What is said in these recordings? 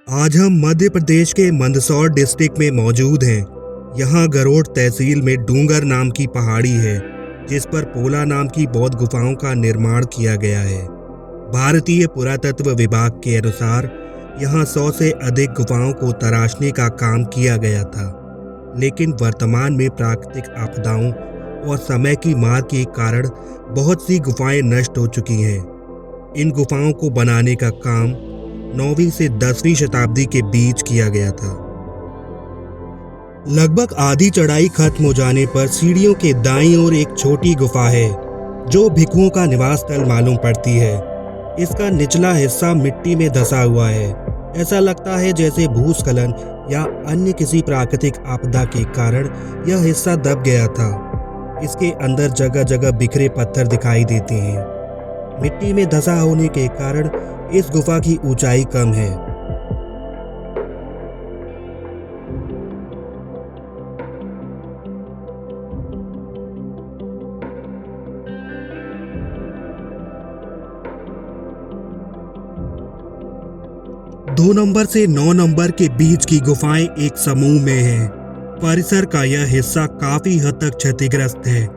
आज हम मध्य प्रदेश के मंदसौर डिस्ट्रिक्ट में मौजूद हैं। यहाँ गरोड़ तहसील में डूंगर नाम की पहाड़ी है, जिस पर पोला नाम की बौद्ध गुफाओं का निर्माण किया गया है। भारतीय पुरातत्व विभाग के अनुसार यहाँ 100 से अधिक गुफाओं को तराशने का काम किया गया था, लेकिन वर्तमान में प्राकृतिक आपदाओं और समय की मार के कारण बहुत सी गुफाएं नष्ट हो चुकी हैं। इन गुफाओं को बनाने का काम 9वीं से 10वीं शताब्दी के बीच किया गया था। लगभग आधी चढ़ाई खत्म हो जाने पर सीढ़ियों के दाईं ओर एक छोटी गुफा है, जो भिक्षुओं का निवास स्थल मालूम पड़ती है। इसका निचला हिस्सा मिट्टी में धंसा हुआ है। ऐसा लगता है जैसे भूस्खलन या अन्य किसी प्राकृतिक आपदा के कारण यह हिस्सा दब गया था। इसके अंदर जगह जगह बिखरे पत्थर दिखाई देते हैं। मिट्टी में धंसा होने के कारण इस गुफा की ऊंचाई कम है। दो नंबर से 9 नंबर के बीच की गुफाएं एक समूह में हैं। परिसर का यह हिस्सा काफी हद तक क्षतिग्रस्त है।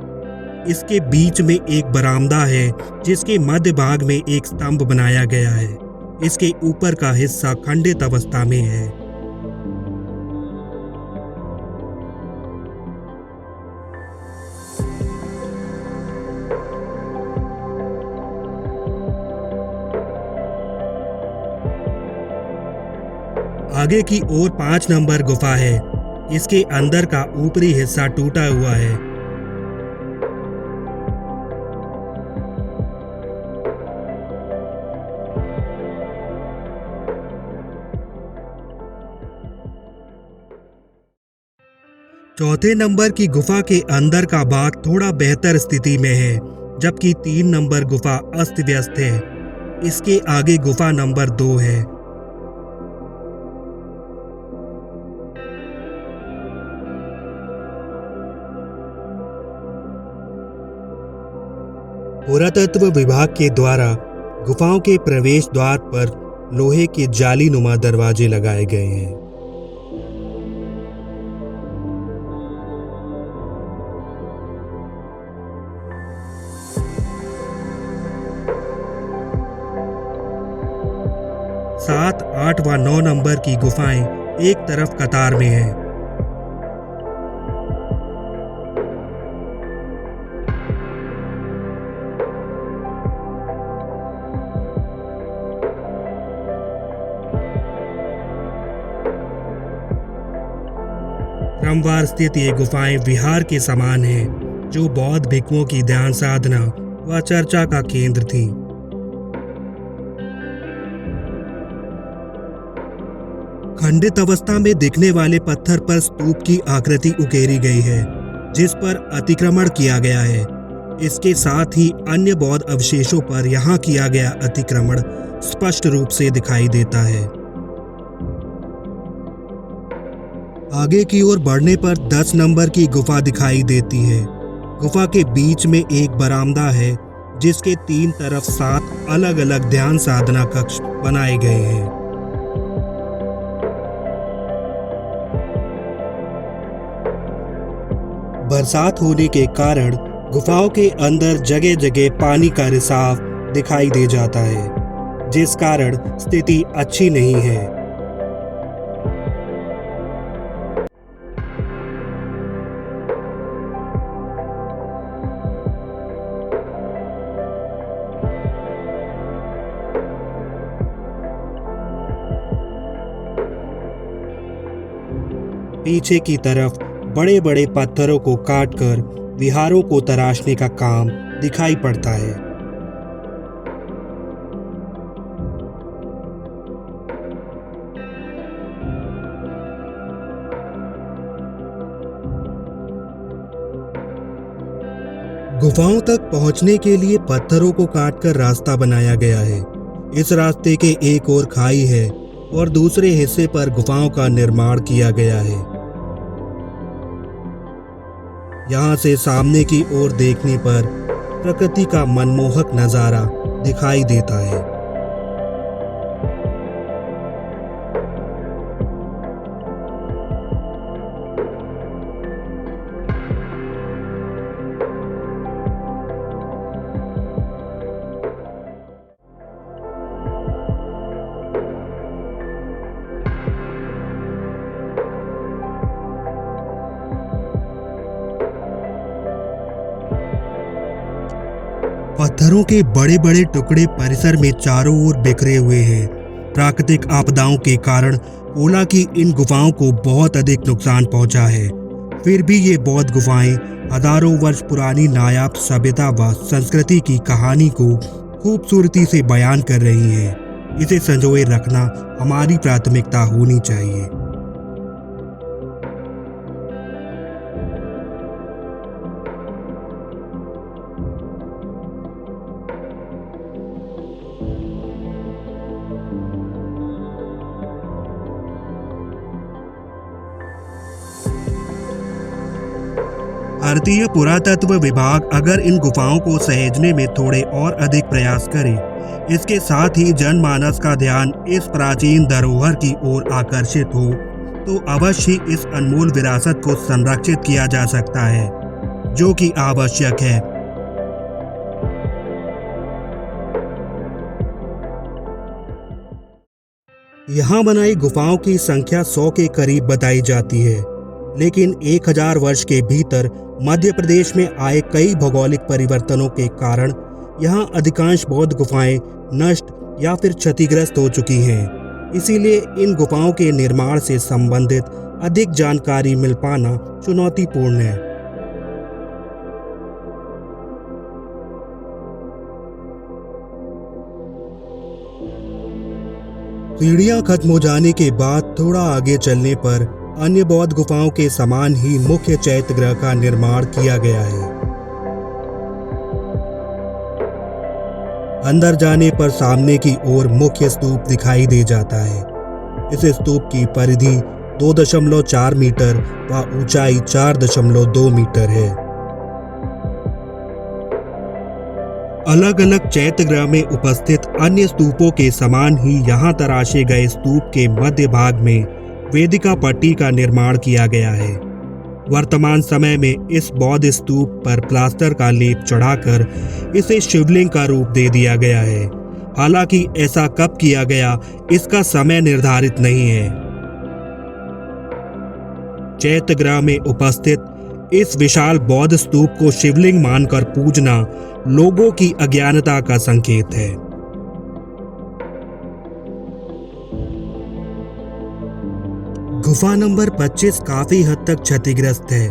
इसके बीच में एक बरामदा है, जिसके मध्य भाग में एक स्तंभ बनाया गया है। इसके ऊपर का हिस्सा खंडित अवस्था में है। आगे की ओर 5 नंबर गुफा है। इसके अंदर का ऊपरी हिस्सा टूटा हुआ है। चौथे नंबर की गुफा के अंदर का भाग थोड़ा बेहतर स्थिति में है, जबकि 3 नंबर गुफा अस्त व्यस्त है। इसके आगे गुफा नंबर 2 है। पुरातत्व विभाग के द्वारा गुफाओं के प्रवेश द्वार पर लोहे के जालीनुमा दरवाजे लगाए गए हैं। सात, 8 व 9 नंबर की गुफाएं एक तरफ कतार में हैं। क्रमवार स्थित ये गुफाएं विहार के समान हैं, जो बौद्ध भिक्षुओं की ध्यान साधना व चर्चा का केंद्र थी। खंडित अवस्था में दिखने वाले पत्थर पर स्तूप की आकृति उकेरी गई है, जिस पर अतिक्रमण किया गया है। इसके साथ ही अन्य बौद्ध अवशेषों पर यहाँ किया गया अतिक्रमण स्पष्ट रूप से दिखाई देता है। आगे की ओर बढ़ने पर 10 नंबर की गुफा दिखाई देती है। गुफा के बीच में एक बरामदा है, जिसके 3 तरफ 7 अलग अलग ध्यान साधना कक्ष बनाए गए हैं। बरसात होने के कारण गुफाओं के अंदर जगह जगह पानी का रिसाव दिखाई दे जाता है, जिस कारण स्थिति अच्छी नहीं है। पीछे की तरफ बड़े बड़े पत्थरों को काटकर विहारों को तराशने का काम दिखाई पड़ता है। गुफाओं तक पहुंचने के लिए पत्थरों को काटकर रास्ता बनाया गया है। इस रास्ते के एक ओर खाई है और दूसरे हिस्से पर गुफाओं का निर्माण किया गया है। यहाँ से सामने की ओर देखने पर प्रकृति का मनमोहक नजारा दिखाई देता है। पत्थरों के बड़े बड़े टुकड़े परिसर में चारों ओर बिखरे हुए हैं। प्राकृतिक आपदाओं के कारण पोला की इन गुफाओं को बहुत अधिक नुकसान पहुंचा है। फिर भी ये बौद्ध गुफाएं हजारों वर्ष पुरानी नायाब सभ्यता व संस्कृति की कहानी को खूबसूरती से बयान कर रही हैं। इसे संजोए रखना हमारी प्राथमिकता होनी चाहिए। भारतीय पुरातत्व विभाग अगर इन गुफाओं को सहेजने में थोड़े और अधिक प्रयास करे, इसके साथ ही जनमानस का ध्यान इस प्राचीन धरोहर की ओर आकर्षित हो, तो अवश्य इस अनमोल विरासत को संरक्षित किया जा सकता है, जो कि आवश्यक है। यहाँ बनाई गुफाओं की संख्या 100 के करीब बताई जाती है, लेकिन 1000 वर्ष के भीतर मध्य प्रदेश में आए कई भौगोलिक परिवर्तनों के कारण यहाँ अधिकांश बौद्ध गुफाएं नष्ट या फिर क्षतिग्रस्त हो चुकी हैं। इसीलिए इन गुफाओं के निर्माण से संबंधित अधिक जानकारी मिल पाना चुनौतीपूर्ण है। सीढ़ियां खत्म हो जाने के बाद थोड़ा आगे चलने पर अन्य बौद्ध गुफाओं के समान ही मुख्य चैत्यगृह का निर्माण किया गया है। अंदर जाने पर सामने की ओर मुख्य स्तूप दिखाई दे जाता है। इस स्तूप की परिधि 2.4 मीटर व ऊंचाई 4.2 मीटर है। अलग अलग चैत्यगृह में उपस्थित अन्य स्तूपों के समान ही यहाँ तराशे गए स्तूप के मध्य भाग में वेदिका पट्टी का निर्माण किया गया है। वर्तमान समय में इस बौद्ध स्तूप पर प्लास्टर का लेप चढ़ाकर इसे शिवलिंग का रूप दे दिया गया है। हालांकि ऐसा कब किया गया, इसका समय निर्धारित नहीं है। चैत्यगृह में उपस्थित इस विशाल बौद्ध स्तूप को शिवलिंग मानकर पूजना लोगों की अज्ञानता का संकेत है। गुफा नंबर 25 काफी हद तक क्षतिग्रस्त है।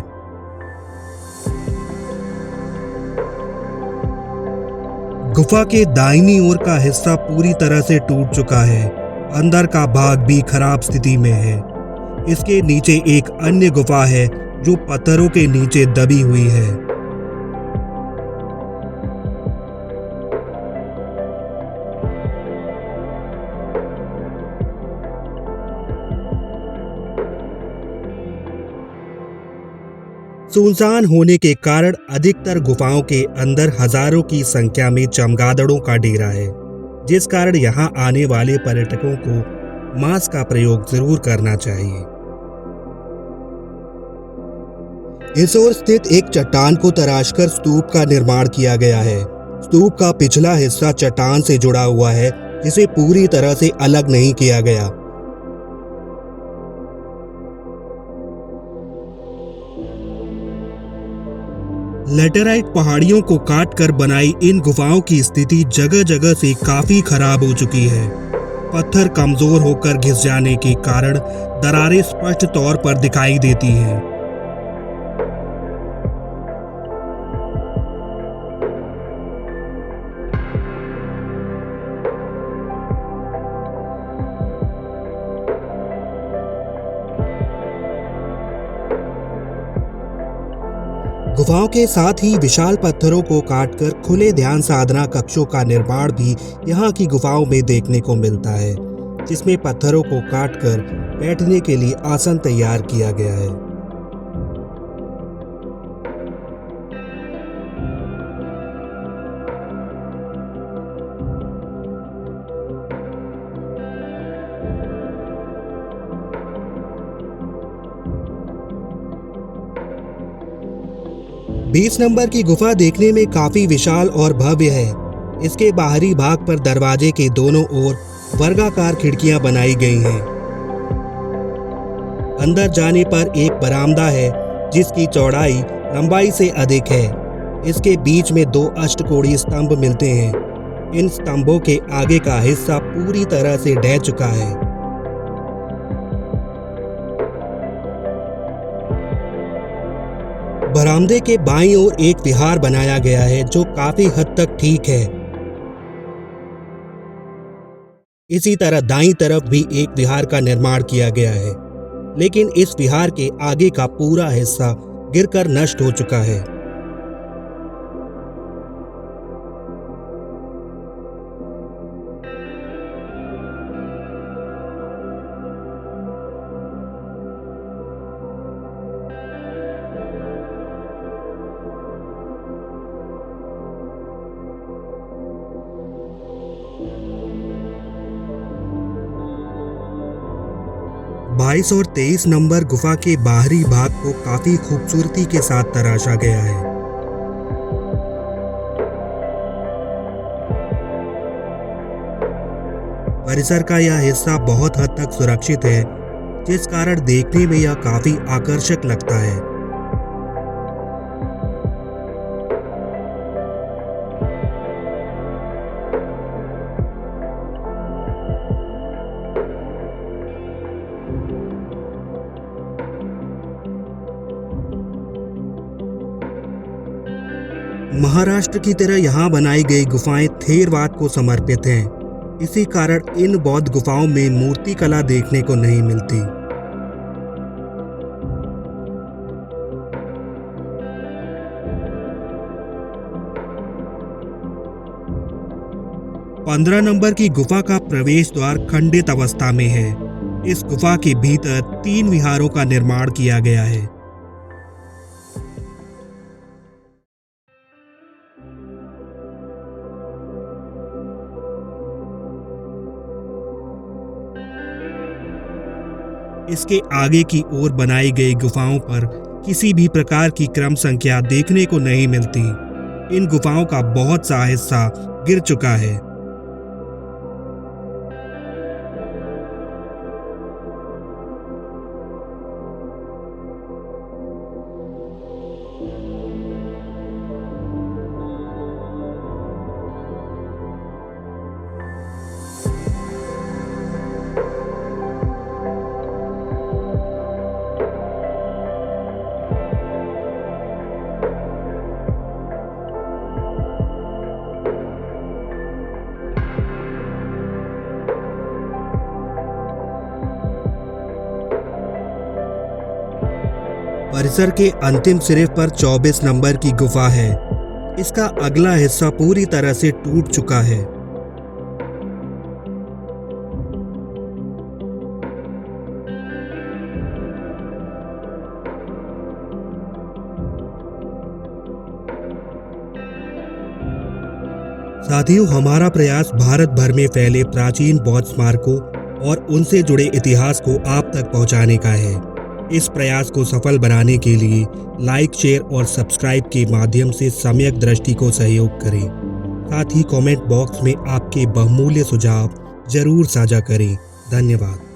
गुफा के दाहिनी ओर का हिस्सा पूरी तरह से टूट चुका है। अंदर का भाग भी खराब स्थिति में है। इसके नीचे एक अन्य गुफा है जो पत्थरों के नीचे दबी हुई है। सुनसान होने के कारण अधिकतर गुफाओं के अंदर हजारों की संख्या में चमगादड़ों का डेरा है, जिस कारण यहाँ आने वाले पर्यटकों को मास्क का प्रयोग जरूर करना चाहिए। इस ओर स्थित एक चट्टान को तराशकर स्तूप का निर्माण किया गया है। स्तूप का पिछला हिस्सा चट्टान से जुड़ा हुआ है, जिसे पूरी तरह से अलग नहीं किया गया। लेटेराइट पहाड़ियों को काटकर बनाई इन गुफाओं की स्थिति जगह जगह से काफी खराब हो चुकी है। पत्थर कमजोर होकर घिस जाने के कारण दरारें स्पष्ट तौर पर दिखाई देती हैं। गुफाओं के साथ ही विशाल पत्थरों को काटकर खुले ध्यान साधना कक्षों का निर्माण भी यहाँ की गुफाओं में देखने को मिलता है, जिसमें पत्थरों को काटकर बैठने के लिए आसन तैयार किया गया है। 20 नंबर की गुफा देखने में काफी विशाल और भव्य है। इसके बाहरी भाग पर दरवाजे के दोनों ओर वर्गाकार खिड़कियां बनाई गई हैं। अंदर जाने पर एक बरामदा है जिसकी चौड़ाई लंबाई से अधिक है। इसके बीच में 2 अष्टकोणीय स्तंभ मिलते हैं। इन स्तंभों के आगे का हिस्सा पूरी तरह से ढह चुका है। बरामदे के बाईं ओर एक विहार बनाया गया है जो काफी हद तक ठीक है। इसी तरह दाईं तरफ भी एक विहार का निर्माण किया गया है, लेकिन इस विहार के आगे का पूरा हिस्सा गिरकर नष्ट हो चुका है। बाईस और 23 नंबर गुफा के बाहरी भाग को काफी खूबसूरती के साथ तराशा गया है। परिसर का यह हिस्सा बहुत हद तक सुरक्षित है, जिस कारण देखने में यह काफी आकर्षक लगता है। महाराष्ट्र की तरह यहाँ बनाई गई गुफाएं थेरवाद को समर्पित हैं। इसी कारण इन बौद्ध गुफाओं में मूर्ति कला देखने को नहीं मिलती। पंद्रह नंबर की गुफा का प्रवेश द्वार खंडित अवस्था में है। इस गुफा के भीतर 3 विहारों का निर्माण किया गया है। इसके आगे की ओर बनाई गई गुफाओं पर किसी भी प्रकार की क्रम संख्या देखने को नहीं मिलती। इन गुफाओं का बहुत सा हिस्सा गिर चुका है। परिसर के अंतिम सिरे पर 24 नंबर की गुफा है। इसका अगला हिस्सा पूरी तरह से टूट चुका है। साथियों, हमारा प्रयास भारत भर में फैले प्राचीन बौद्ध स्मारकों और उनसे जुड़े इतिहास को आप तक पहुंचाने का है। इस प्रयास को सफल बनाने के लिए लाइक, शेयर और सब्सक्राइब के माध्यम से सम्यक दृष्टि को सहयोग करें। साथ ही कमेंट बॉक्स में आपके बहुमूल्य सुझाव जरूर साझा करें। धन्यवाद।